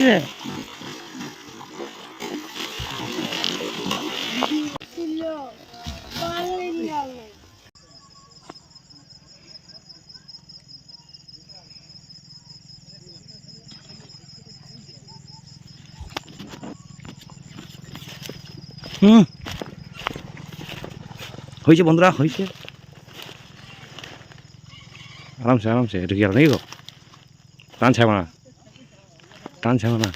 হয়েছে বন্ধুরা, হয়েছে। আরামসে আরামসে ঢুকে গেল নাকি গো? টান ছাড়বো না, টান ছাড়বো না,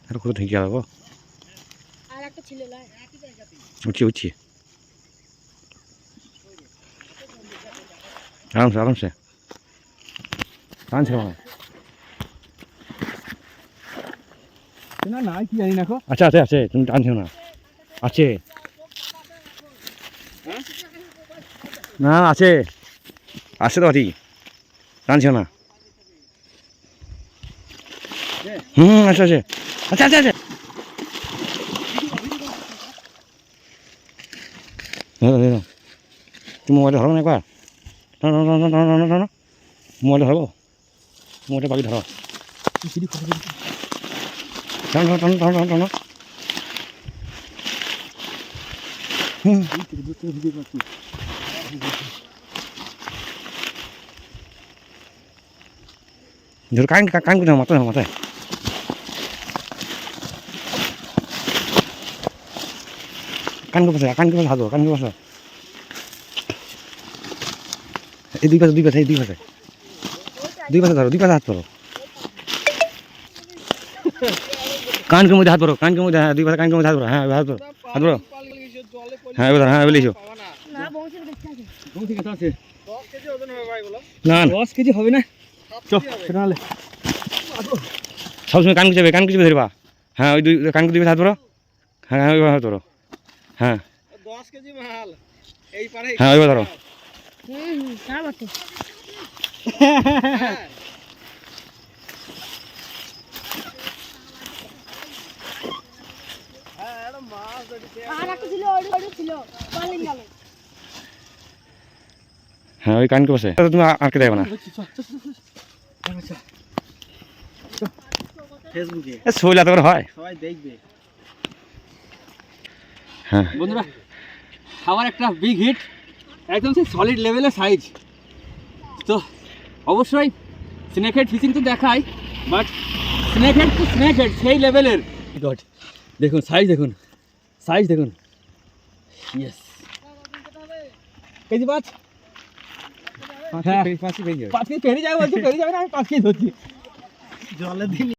আর কোথাও ঢুকে গেল গো। উঠছি উঠছি, আরামসে আরামসে, টান ছাড়বো না। না না কি জানি না। আচ্ছা আছে আছে, তুমি টানছো না, আছে না আছে, আছে তো ঠিক, টানছো না। আচ্ছা আছে, আচ্ছা আচ্ছা আচ্ছা, তুমি মোবাইলটা ধরো না একবার, মোবাইলটা ধরো, মোবাইলটা বাকি ধরো, টানো টানো টানো টানো টানো। ধরো কান কান করে মাথায় মাথায়, কান করে বসে, কান করে হাত ধরো, কান করে বসো। এই দুই পাশে দুই পাশে, এই দুই পাশে দুই পাশে ধরো, দুই পাশে হাত ধরো, কানকের মধ্যে হাত ধরো, কানকের মধ্যে, হ্যাঁ দুই পাশে কানকের মধ্যে হাত ধরো, হ্যাঁ হাত ধরো, হাত ধরো, হ্যাঁ এবার হ্যাঁ বলেছো। না 10 কেজি হবে না, সবসময় কান কুচাবে, কান কুচাবে ধরবা, হ্যাঁ ওই দুই কানকে দুই হাত ধরো, হ্যাঁ হ্যাঁ ওইভাবে হাত ধরো, হ্যাঁ 10 কেজি মাল এই পারে, হ্যাঁ ওইভাবে ধরো। হ্যাঁ ওই কানকে বসে তুমি আটকে দেবে না, ফেসবুকে শৈলা তো হয় সবাই দেখবে। হ্যাঁ বন্ধুরা আমার একটা বিগ হিট, একদম সেই সলিড লেভেলের সাইজ। তো অবশ্যই স্নেক হেড ফিশিং তো দেখাই, বাট স্নেক হেড তো স্নেক হেড সেই লেভেলের। গড দেখুন সাইজ, দেখুন সাইজ দেখুন, ইয়েস কেজি 5, হ্যাঁ 5 কেজি পেরিয়ে যাবে, বলছি পেরিয়ে যাবে না, আমি 5 কেজি ধরছি জলে দিন।